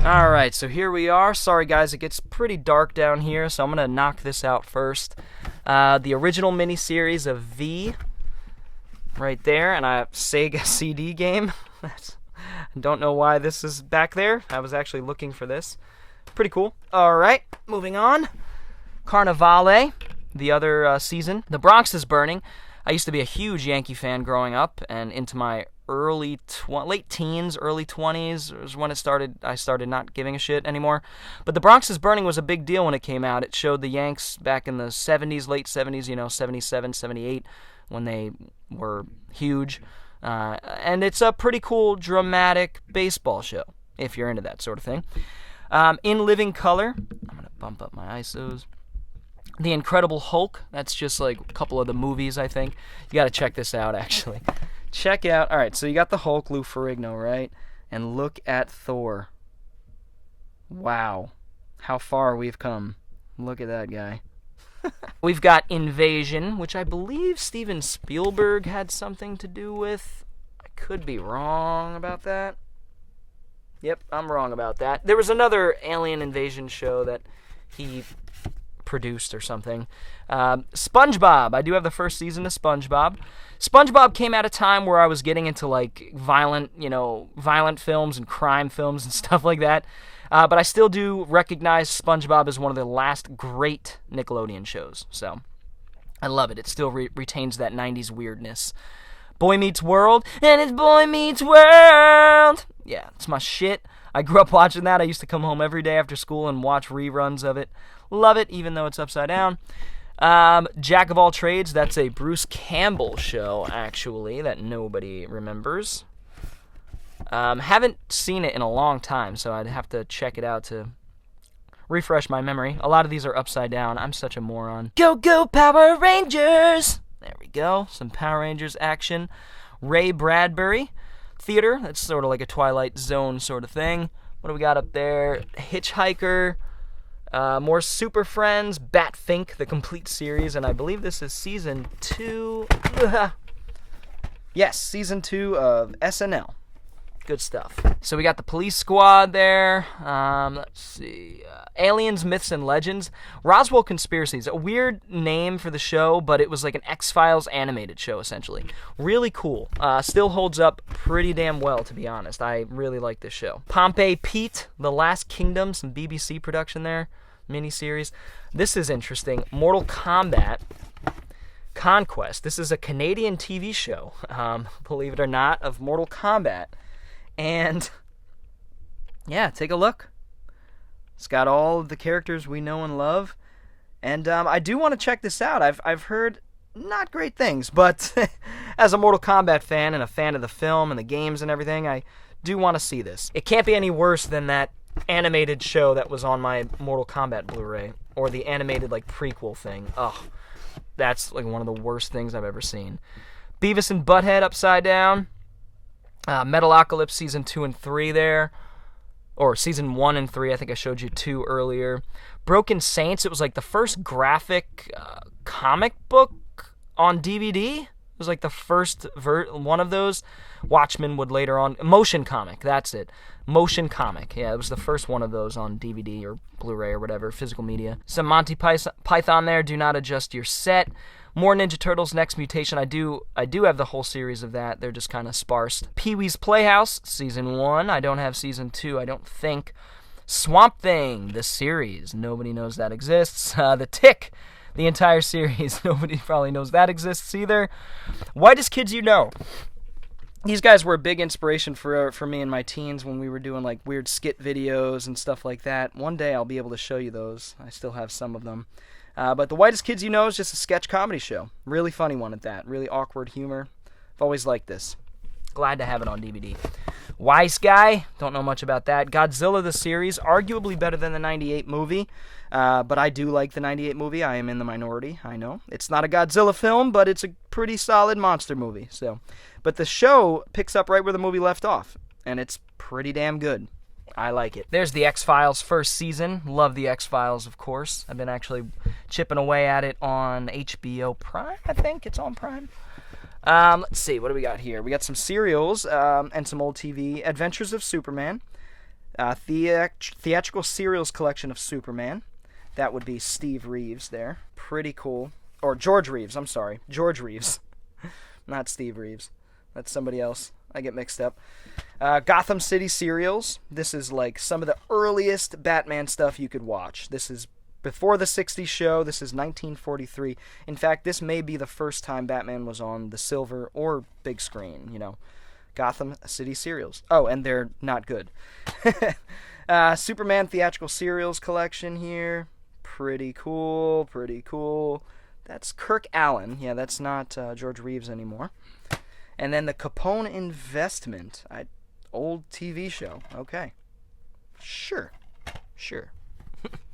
Alright, so here we are. Sorry guys, it gets pretty dark down here, so I'm going to knock this out first. The original miniseries of V, right there, and a Sega CD game. I don't know why this is back there. I was actually looking for this. Pretty cool. Alright, moving on. Carnivale, the other season. The Bronx is Burning. I used to be a huge Yankee fan growing up, and into my late teens, early 20s was when I started not giving a shit anymore. But The Bronx is Burning was a big deal when it came out. It showed the Yanks back in the 70s, late 70s, 77, 78, when they were huge. And it's a pretty cool, dramatic baseball show, if you're into that sort of thing. In living color, I'm going to bump up my ISOs. The Incredible Hulk, that's just like a couple of the movies, I think. You got to check this out, actually. Check out, alright, so you got the Hulk, Lou Ferrigno, right? And look at Thor. Wow. How far we've come. Look at that guy. We've got Invasion, which I believe Steven Spielberg had something to do with. I could be wrong about that. Yep, I'm wrong about that. There was another alien invasion show that he produced or something. SpongeBob. I do have the first season of SpongeBob. SpongeBob came at a time where I was getting into like violent films and crime films and stuff like that. But I still do recognize SpongeBob as one of the last great Nickelodeon shows. So I love it. It still retains that 90s weirdness. Boy Meets World, and it's Boy Meets World. Yeah, it's my shit. I grew up watching that. I used to come home every day after school and watch reruns of it. Love it, even though it's upside down. Jack of All Trades, that's a Bruce Campbell show, actually, that nobody remembers. Haven't seen it in a long time, so I'd have to check it out to refresh my memory. A lot of these are upside down. I'm such a moron. Go, go, Power Rangers! There we go. Some Power Rangers action. Ray Bradbury. Theater, that's sort of like a Twilight Zone sort of thing. What do we got up there? Hitchhiker. More Super Friends, Batfink, the complete series, and I believe this is season 2. Yes, season 2 of SNL. Good stuff. So we got the Police Squad there. Let's see. Aliens, Myths, and Legends. Roswell Conspiracies. A weird name for the show, but it was like an X-Files animated show, essentially. Really cool. Still holds up pretty damn well, to be honest. I really like this show. Pompeii Pete, The Last Kingdom, some BBC production there. Miniseries. This is interesting. Mortal Kombat Conquest. This is a Canadian TV show, believe it or not, of Mortal Kombat. And, yeah, take a look. It's got all of the characters we know and love. And I do want to check this out. I've heard not great things, but as a Mortal Kombat fan and a fan of the film and the games and everything, I do want to see this. It can't be any worse than that animated show that was on my Mortal Kombat Blu-ray, or the animated like prequel thing. Ugh, that's like one of the worst things I've ever seen. Beavis and Butthead Upside Down. Metalocalypse season 2 and 3 there, or season 1 and 3. I think I showed you 2 earlier. Broken Saints. It was like the first graphic comic book on DVD. It was like the first one of those. Watchmen would later on. Motion comic, that's it. Motion comic. Yeah, it was the first one of those on DVD or Blu-ray or whatever, physical media. Some Monty Python there. Do Not Adjust Your Set. More Ninja Turtles Next Mutation. I do have the whole series of that. They're just kind of sparse. Pee-wee's Playhouse, season 1. I don't have season 2, I don't think. Swamp Thing, the series. Nobody knows that exists. The Tick, the entire series. Nobody probably knows that exists either. Whitest Kids You Know. These guys were a big inspiration for me in my teens when we were doing like weird skit videos and stuff like that. One day I'll be able to show you those. I still have some of them. But The Whitest Kids You Know is just a sketch comedy show. Really funny one at that. Really awkward humor. I've always liked this. Glad to have it on DVD. Wise Guy. Don't know much about that. Godzilla the series. Arguably better than the 98 movie. But I do like the 98 movie. I am in the minority. I know. It's not a Godzilla film, but it's a pretty solid monster movie. But the show picks up right where the movie left off. And it's pretty damn good. I like it. There's the X-Files first season. Love the X-Files, of course. I've been actually chipping away at it on HBO Prime, I think. It's on Prime. Let's see. What do we got here? We got some serials and some old TV. Adventures of Superman. Theatrical serials collection of Superman. That would be Steve Reeves there. Pretty cool. Or George Reeves, I'm sorry. George Reeves. Not Steve Reeves. That's somebody else. I get mixed up. Gotham City serials. This is like some of the earliest Batman stuff you could watch. This is before the 60s show. This is 1943. In fact, this may be the first time Batman was on the silver or big screen, you know. Gotham City serials. Oh, and they're not good. Superman theatrical serials collection here. Pretty cool, pretty cool. That's Kirk Allen. Yeah, that's not George Reeves anymore. And then the Capone Investment. Old TV show. Okay. Sure.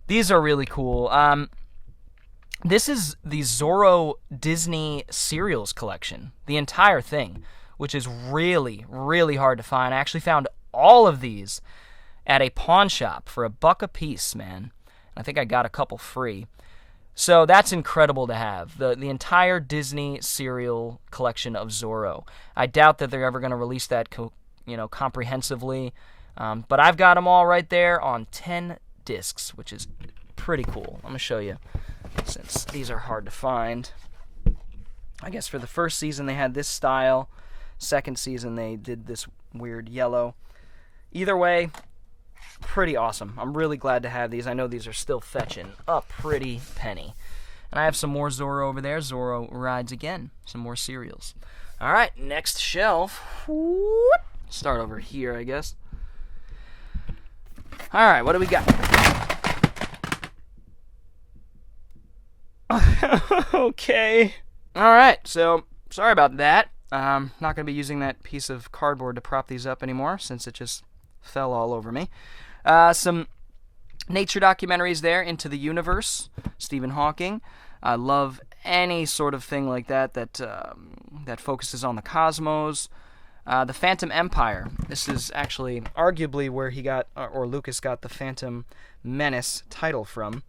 These are really cool. This is the Zorro Disney serials collection. The entire thing, which is really, really hard to find. I actually found all of these at a pawn shop for $1 a piece, man. I think I got a couple free. So that's incredible to have. The entire Disney serial collection of Zorro. I doubt that they're ever going to release that comprehensively. But I've got them all right there on 10 discs, which is pretty cool. I'm going to show you, since these are hard to find. I guess for the first season they had this style. Second season they did this weird yellow. Either way, pretty awesome. I'm really glad to have these. I know these are still fetching a pretty penny. And I have some more Zorro over there. Zorro Rides Again. Some more serials. All right, next shelf. Start over here, I guess. All right, what do we got? Okay. All right, so sorry about that. Not going to be using that piece of cardboard to prop these up anymore since it just fell all over me. Some nature documentaries there, Into the Universe, Stephen Hawking. I love any sort of thing like that focuses on the cosmos. The Phantom Empire. This is actually arguably where he got, or Lucas got, the Phantom Menace title from.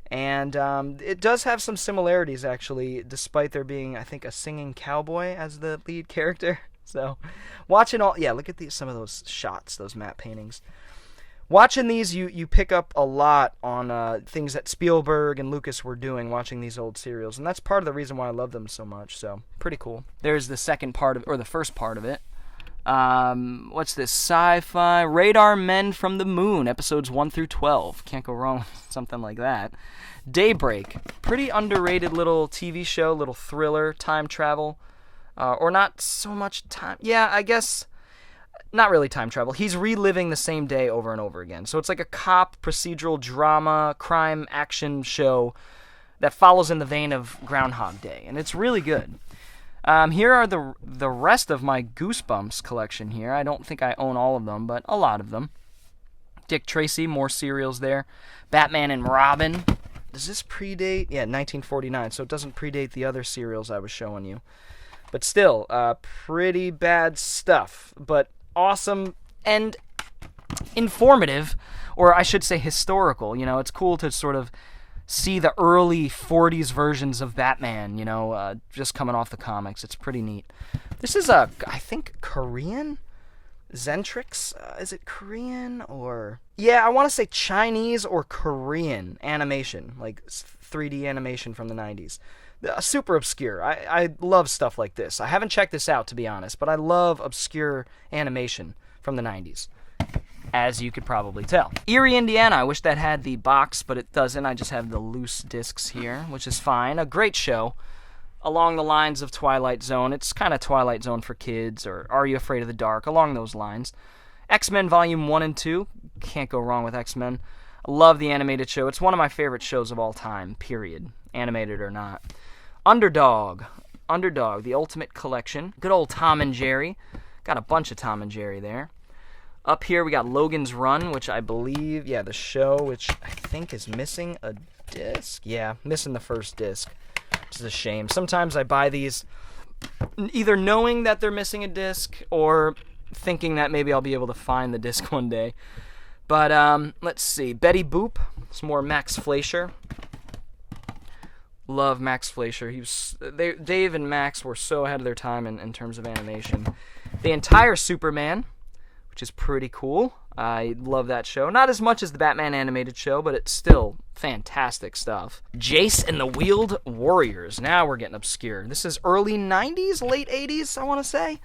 And it does have some similarities, actually, despite there being, I think, a singing cowboy as the lead character. So, watching all... Yeah, look at some of those shots, those matte paintings. Watching these, you pick up a lot on things that Spielberg and Lucas were doing watching these old serials. And that's part of the reason why I love them so much. So, pretty cool. There's the second part of... or the first part of it. What's this? Sci-fi Radar Men from the Moon, episodes 1 through 12. Can't go wrong with something like that. Daybreak, pretty underrated little TV show, little thriller, time travel, or not so much time. Yeah, I guess not really time travel. He's reliving the same day over and over again. So it's like a cop procedural drama, crime action show that follows in the vein of Groundhog Day, and it's really good. Here are the rest of my Goosebumps collection here. I don't think I own all of them, but a lot of them. Dick Tracy, more serials there. Batman and Robin. Does this predate? Yeah, 1949, so it doesn't predate the other serials I was showing you. But still, pretty bad stuff, but awesome and informative, or I should say historical. You know, it's cool to sort of see the early 40s versions of Batman, just coming off the comics. It's pretty neat. This is I think, Korean? Zentrix? Is it Korean or... Yeah, I want to say Chinese or Korean animation, like 3D animation from the 90s. Super obscure. I love stuff like this. I haven't checked this out, to be honest, but I love obscure animation from the 90s. As you could probably tell. Erie, Indiana. I wish that had the box, but it doesn't. I just have the loose discs here, which is fine. A great show. Along the lines of Twilight Zone. It's kind of Twilight Zone for kids, or Are You Afraid of the Dark? Along those lines. X-Men Volume 1 and 2. Can't go wrong with X-Men. I love the animated show. It's one of my favorite shows of all time, period. Animated or not. Underdog, the Ultimate Collection. Good old Tom and Jerry. Got a bunch of Tom and Jerry there. Up here we got Logan's Run, which I believe, the show, which I think is missing a disc. Yeah, missing the first disc, which is a shame. Sometimes I buy these either knowing that they're missing a disc or thinking that maybe I'll be able to find the disc one day. But let's see. Betty Boop, some more Max Fleischer. Love Max Fleischer. Dave and Max were so ahead of their time in terms of animation. The entire Superman, which is pretty cool. I love that show. Not as much as the Batman animated show, but it's still fantastic stuff. Jace and the Wheeled Warriors. Now we're getting obscure. This is early 90s, late 80s, I want to say.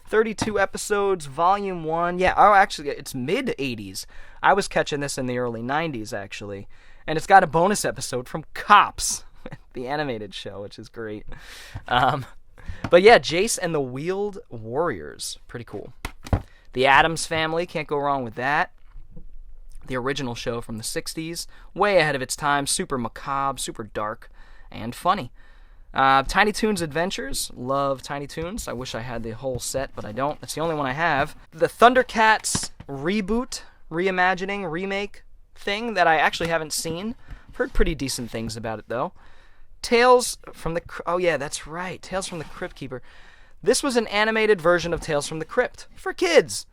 32 episodes, volume 1. Yeah, oh, actually, it's mid-80s. I was catching this in the early 90s, actually. And it's got a bonus episode from Cops, the animated show, which is great. But yeah, Jace and the Wheeled Warriors. Pretty cool. The Addams Family, can't go wrong with that. The original show from the 60s, way ahead of its time, super macabre, super dark, and funny. Tiny Toons Adventures, love Tiny Toons. I wish I had the whole set, but I don't. It's the only one I have. The Thundercats reboot, reimagining, remake thing that I actually haven't seen. I've heard pretty decent things about it, though. Tales from the... Oh, yeah, that's right. Tales from the Crypt Keeper. This was an animated version of Tales from the Crypt for kids.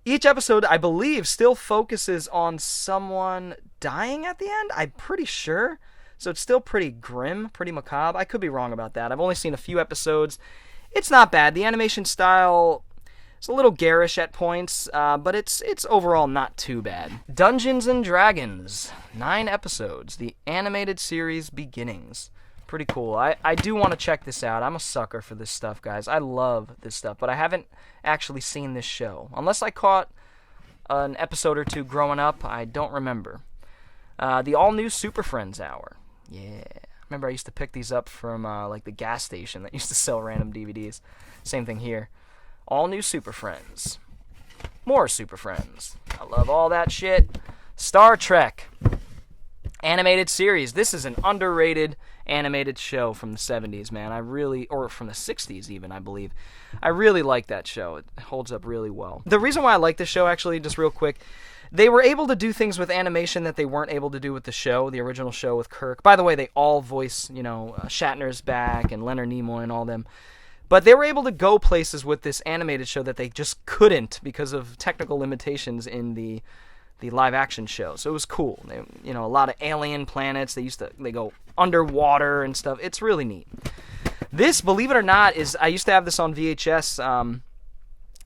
Each episode, I believe, still focuses on someone dying at the end. I'm pretty sure. So it's still pretty grim, pretty macabre. I could be wrong about that. I've only seen a few episodes. It's not bad. The animation style is a little garish at points, but it's overall not too bad. Dungeons and Dragons. 9 episodes. The animated series beginnings. Pretty cool. I do want to check this out. I'm a sucker for this stuff, guys. I love this stuff, but I haven't actually seen this show. Unless I caught an episode or two growing up, I don't remember. The all-new Super Friends Hour. Yeah. Remember I used to pick these up from like the gas station that used to sell random DVDs. Same thing here. All-new Super Friends. More Super Friends. I love all that shit. Star Trek. Animated series. This is an underrated animated show from the 70s, man. Or from the 60s even, I believe. I really like that show. It holds up really well. The reason why I like this show, actually, just real quick, they were able to do things with animation that they weren't able to do with the show, the original show with Kirk. By the way, they all voice, Shatner's back and Leonard Nimoy and all them. But they were able to go places with this animated show that they just couldn't because of technical limitations in the live-action show. So it was cool. They, a lot of alien planets. They go underwater and stuff. It's really neat. This, believe it or not, I used to have this on VHS.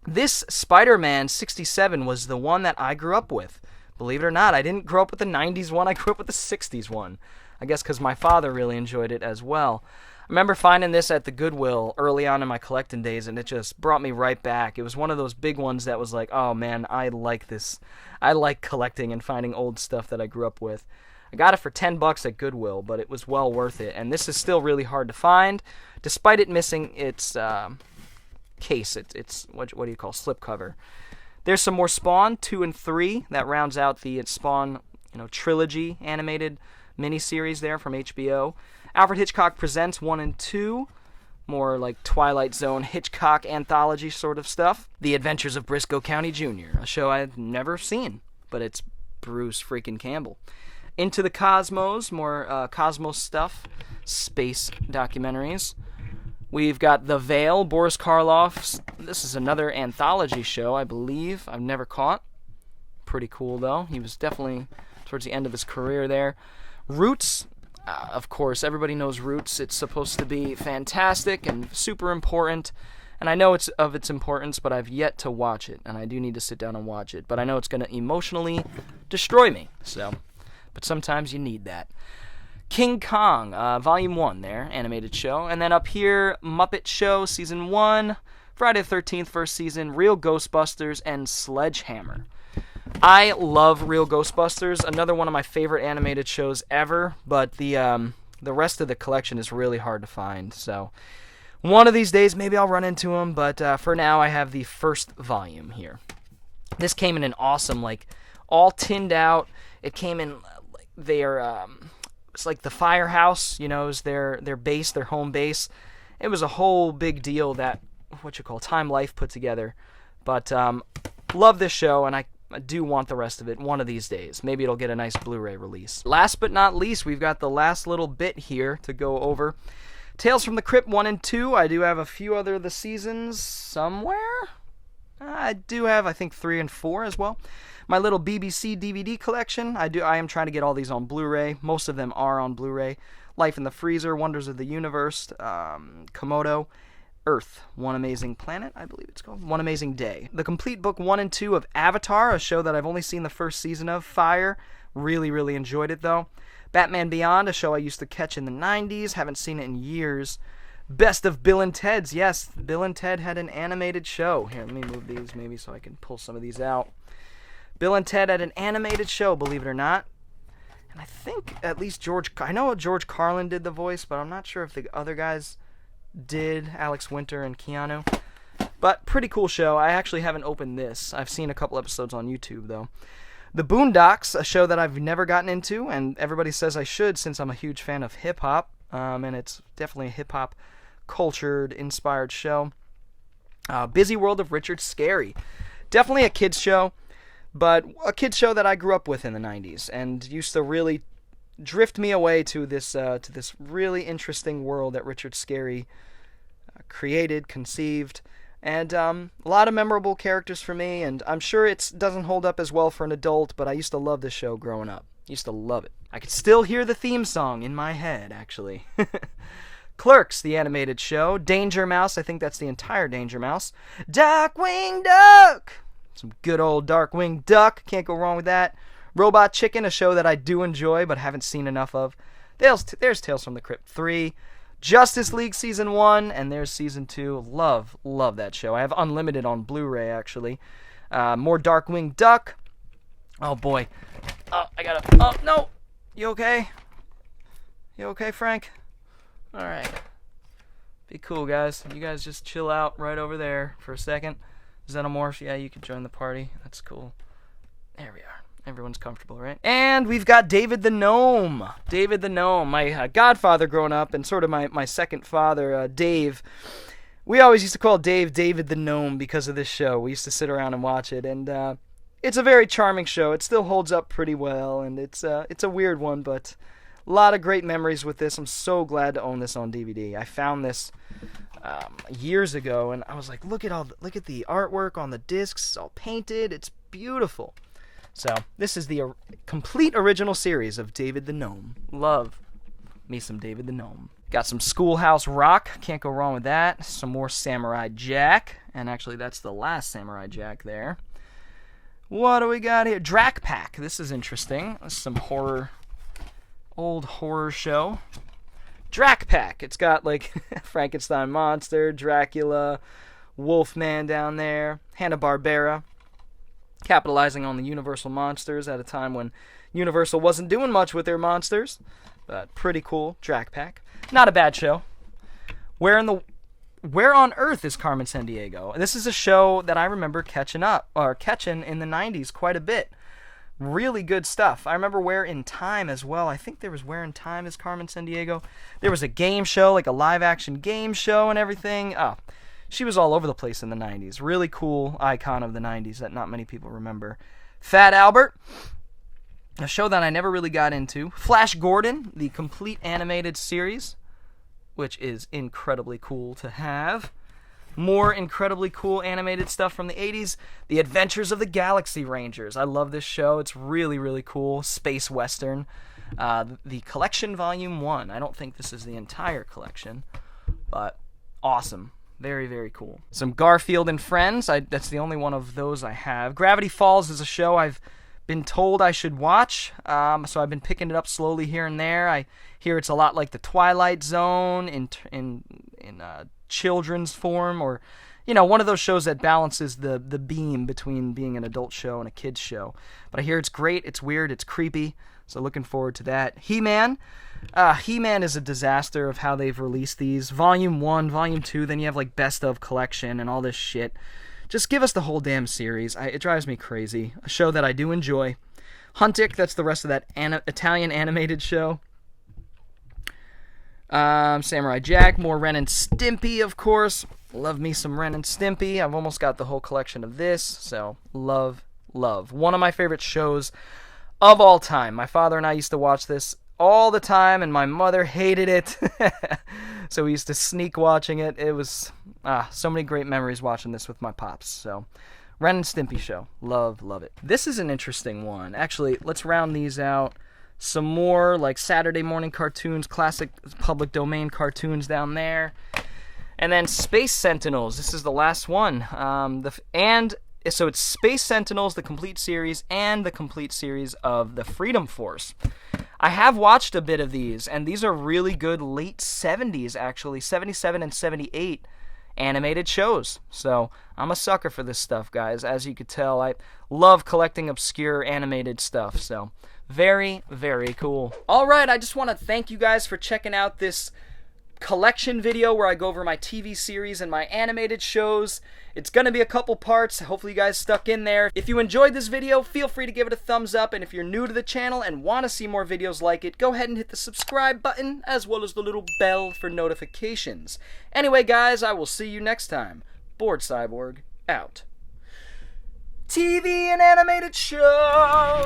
This Spider-Man 67 was the one that I grew up with. Believe it or not, I didn't grow up with the 90s one. I grew up with the 60s one. I guess because my father really enjoyed it as well. I remember finding this at the Goodwill early on in my collecting days, and it just brought me right back. It was one of those big ones that was like, oh man, I like this. I like collecting and finding old stuff that I grew up with. I got it for $10 at Goodwill, but it was well worth it. And this is still really hard to find, despite it missing its case. It's what do you call, slipcover. There's some more Spawn 2 and 3 that rounds out the Spawn trilogy animated miniseries there from HBO. Alfred Hitchcock Presents 1 and 2. More like Twilight Zone Hitchcock anthology sort of stuff. The Adventures of Briscoe County Jr., a show I've never seen, but it's Bruce freaking Campbell. Into the Cosmos, more Cosmos stuff. Space documentaries. We've got The Veil, Boris Karloff's. This is another anthology show, I believe. I've never caught. Pretty cool, though. He was definitely towards the end of his career there. Roots. Of course, everybody knows Roots. It's supposed to be fantastic and super important. And I know it's of its importance, but I've yet to watch it. And I do need to sit down and watch it. But I know it's going to emotionally destroy me. But sometimes you need that. King Kong, Volume 1 there, animated show. And then up here, Muppet Show, Season 1, Friday the 13th, first season, Real Ghostbusters, and Sledgehammer. I love Real Ghostbusters, another one of my favorite animated shows ever, but the rest of the collection is really hard to find, so one of these days maybe I'll run into them, but for now I have the first volume here. This came in an awesome, all tinned out. It came in, it's like the firehouse, is their base, their home base. It was a whole big deal that, Time Life put together, but love this show, and I do want the rest of it one of these days. Maybe it'll get a nice Blu-ray release. Last but not least, we've got the last little bit here to go over. Tales from the Crypt 1 and 2. I do have a few other of the seasons somewhere. I do have, I think, 3 and 4 as well. My little BBC DVD collection. I am trying to get all these on Blu-ray. Most of them are on Blu-ray. Life in the Freezer, Wonders of the Universe, Komodo. Earth, One Amazing Planet, I believe it's called. One Amazing Day. The complete book 1 and 2 of Avatar, a show that I've only seen the first season of. Fire. Really, really enjoyed it, though. Batman Beyond, a show I used to catch in the 90s. Haven't seen it in years. Best of Bill and Ted's. Yes, Bill and Ted had an animated show. Here, let me move these maybe so I can pull some of these out. Bill and Ted had an animated show, believe it or not. And I think at least I know George Carlin did the voice, but I'm not sure if the other guys did, Alex Winter and Keanu. But pretty cool show. I actually haven't opened this. I've seen a couple episodes on YouTube, though. The Boondocks, a show that I've never gotten into, and everybody says I should since I'm a huge fan of hip-hop. And it's definitely a hip-hop cultured, inspired show. Busy World of Richard Scarry. Definitely a kids show, but a kids show that I grew up with in the 90s and used to really drift me away to this really interesting world that Richard Scarry created, conceived, and a lot of memorable characters for me, and I'm sure it doesn't hold up as well for an adult, but I used to love this show growing up. Used to love it. I could still hear the theme song in my head, actually. Clerks, the animated show. Danger Mouse, I think that's the entire Danger Mouse. Darkwing Duck! Some good old Darkwing Duck. Can't go wrong with that. Robot Chicken, a show that I do enjoy but haven't seen enough of. There's Tales from the Crypt 3. Justice League Season 1, and there's Season 2. Love that show. I have Unlimited on Blu-ray, actually. More Darkwing Duck. Oh, boy. Oh, no! You okay? You okay, Frank? Alright. Be cool, guys. You guys just chill out right over there for a second. Xenomorph, yeah, you can join the party. That's cool. There we are. Everyone's comfortable, right? And we've got David the Gnome. David the Gnome, my godfather growing up, and sort of my second father, Dave. We always used to call David the Gnome because of this show. We used to sit around and watch it, and it's a very charming show. It still holds up pretty well, and it's a weird one, but a lot of great memories with this. I'm so glad to own this on DVD. I found this years ago, and I was like, look at the artwork on the discs. It's all painted. It's beautiful. So this is the complete original series of David the Gnome. Love me some David the Gnome. Got some Schoolhouse Rock. Can't go wrong with that. Some more Samurai Jack, and actually that's the last Samurai Jack there. What do we got here? Drac Pack. This is interesting. This is some old horror show. Drac Pack. It's got like Frankenstein monster, Dracula, Wolfman down there, Hanna-Barbera, capitalizing on the Universal monsters at a time when Universal wasn't doing much with their monsters, but pretty cool. Drac Pack. Not a bad show. Where on Earth is Carmen Sandiego? This is a show that I remember catching in the 90s quite a bit. Really good stuff. I remember Where in Time as well. I think there was Where in Time as Carmen Sandiego. There was a game show, like a live-action game show and everything. Oh, she was all over the place in the 90s. Really cool icon of the 90s that not many people remember. Fat Albert, a show that I never really got into. Flash Gordon, the complete animated series, which is incredibly cool to have. More incredibly cool animated stuff from the 80s. The Adventures of the Galaxy Rangers. I love this show. It's really, really cool. Space Western. The Collection Volume 1. I don't think this is the entire collection, but awesome. Very, very cool. Some Garfield and Friends. That's the only one of those I have. Gravity Falls is a show I've been told I should watch, so I've been picking it up slowly here and there. I hear it's a lot like The Twilight Zone in children's form, or one of those shows that balances the beam between being an adult show and a kids show. But I hear it's great, it's weird, it's creepy, so looking forward to that. He-Man. He-Man is a disaster of how they've released these. Volume 1, Volume 2, then you have like Best of Collection and all this shit. Just give us the whole damn series. It drives me crazy. A show that I do enjoy. Huntic, that's the rest of that Italian animated show. Samurai Jack, more Ren and Stimpy, of course. Love me some Ren and Stimpy. I've almost got the whole collection of this, so love. One of my favorite shows of all time. My father and I used to watch this all the time, and my mother hated it. So we used to sneak watching it. It was so many great memories watching this with my pops. So Ren and Stimpy show. Love it. This is an interesting one. Actually, let's round these out. Some more like Saturday morning cartoons, classic public domain cartoons down there. And then Space Sentinels. This is the last one. So it's Space Sentinels, the complete series, and the complete series of the Freedom Force. I have watched a bit of these, and these are really good late 70s, actually, 77 and 78 animated shows. So I'm a sucker for this stuff, guys. As you could tell, I love collecting obscure animated stuff. So very, very cool. All right, I just want to thank you guys for checking out this collection video where I go over my TV series and my animated shows. It's going to be a couple parts. Hopefully you guys stuck in there. If you enjoyed this video, feel free to give it a thumbs up, and if you're new to the channel and want to see more videos like it, go ahead and hit the subscribe button as well as the little bell for notifications. Anyway, guys, I will see you next time. Bored Cyborg out. TV and animated show.